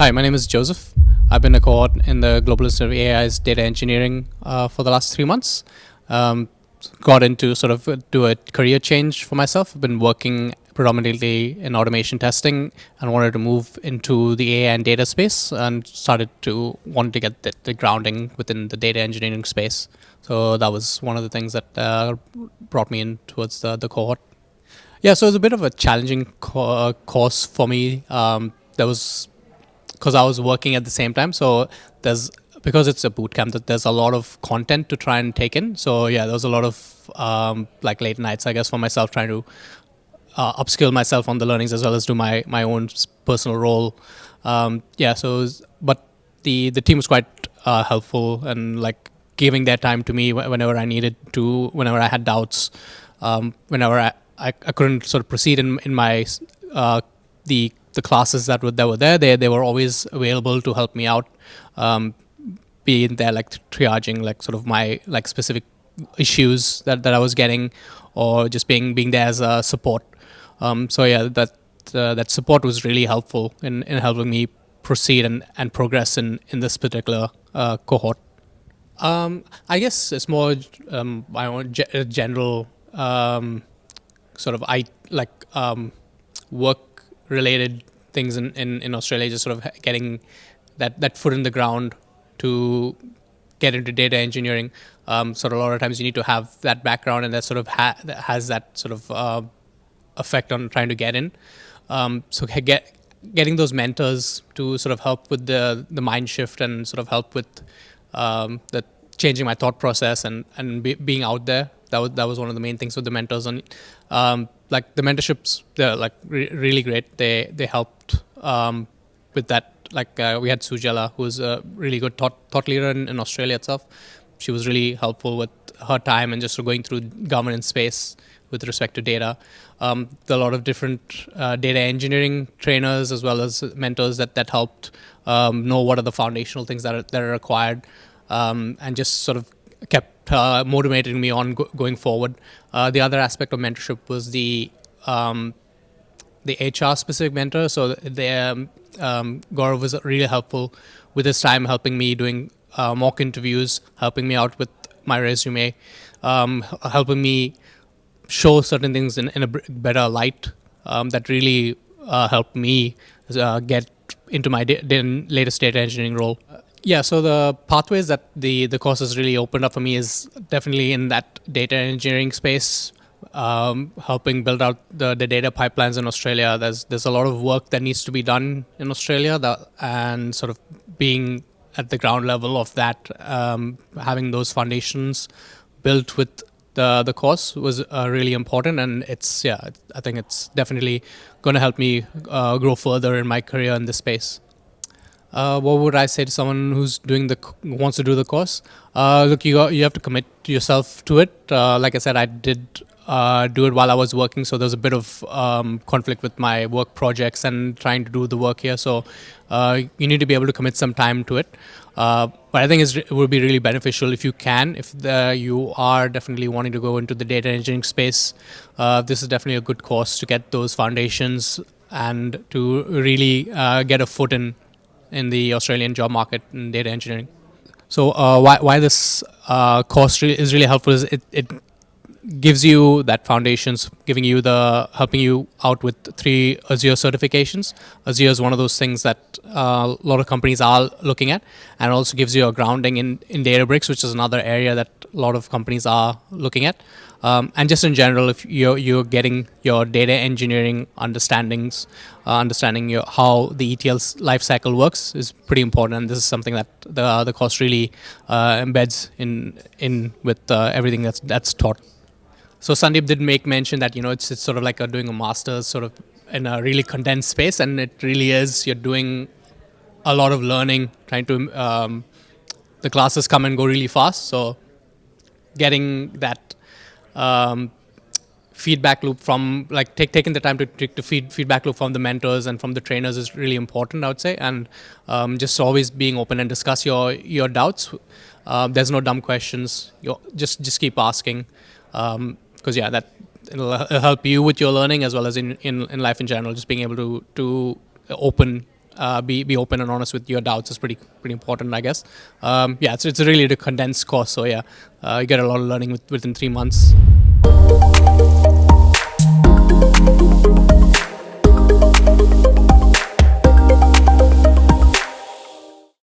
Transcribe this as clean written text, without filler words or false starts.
Hi, my name is Joseph. I've been a cohort in the Global Institute of AI's data engineering for the last 3 months. Um, Got into sort of do a career change for myself. I've been working predominantly in automation testing and wanted to move into the AI and data space and started to want to get the grounding within the data engineering space. So that was one of the things that brought me in towards the cohort. Yeah, so it was a bit of a challenging course for me. There was because I was working at the same time. So there's because it's a boot camp that there's a lot of content to try and take in. So yeah, there was a lot of like late nights, I guess, for myself trying to upskill myself on the learnings as well as do my own personal role. Yeah, so but the team was quite helpful and like giving their time to me whenever I needed to, whenever I had doubts, whenever I couldn't sort of proceed in my the classes that were there. They were always available to help me out, be in there like triaging like sort of my like specific issues that I was getting, or just being there as a support. So yeah, that support was really helpful in helping me proceed and progress in this particular cohort. I guess it's more my own general sort of work related things in Australia, just sort of getting that foot in the ground to get into data engineering. Sort of a lot of times you need to have that background, and that sort of that has that sort of effect on trying to get in. So getting those mentors to sort of help with the mind shift and sort of help with the changing my thought process and being out there. That was one of the main things with the mentors. And like the mentorships, they're like really great. They helped with that. Like we had Sujala, who's a really good thought leader in Australia itself. She was really helpful with her time and just going through governance space with respect to data. There are a lot of different data engineering trainers as well as mentors that helped know what are the foundational things that are required, and just sort of kept motivating me on going forward. The other aspect of mentorship was the HR specific mentor. So Gaurav was really helpful with his time, helping me doing mock interviews, helping me out with my resume, helping me show certain things in a better light. That really helped me get into my latest data engineering role. Yeah, so the pathways that the course has really opened up for me is definitely in that data engineering space, helping build out the data pipelines in Australia. There's a lot of work that needs to be done in Australia, and sort of being at the ground level of that, having those foundations built with the course was really important, and I think it's definitely going to help me grow further in my career in this space. What would I say to someone who's wants to do the course? Look, you have to commit yourself to it. Like I said, I did do it while I was working, so there's a bit of conflict with my work projects and trying to do the work here. So you need to be able to commit some time to it. But I think it would be really beneficial if you can, if you are definitely wanting to go into the data engineering space. This is definitely a good course to get those foundations and to really get a foot in the Australian job market in data engineering. So why this course is really helpful is it gives you that foundations, helping you out with 3 Azure certifications. Azure is one of those things that a lot of companies are looking at, and also gives you a grounding in Databricks, which is another area that a lot of companies are looking at. And just in general, if you're getting your data engineering understanding how the ETL lifecycle works is pretty important, and this is something that the course really embeds in with everything that's taught. So Sandeep did make mention that it's sort of like doing a master's sort of in a really condensed space, and it really is. You're doing a lot of learning, trying to the classes come and go really fast. So getting that feedback loop from like taking the time to take the feedback loop from the mentors and from the trainers is really important, I would say, and just always being open and discuss your doubts. There's no dumb questions. Just keep asking. Because that it'll help you with your learning as well as in life in general. Just being able to open be open and honest with your doubts is pretty important, I guess. Yeah, it's a really condensed course, so yeah, you get a lot of learning within 3 months.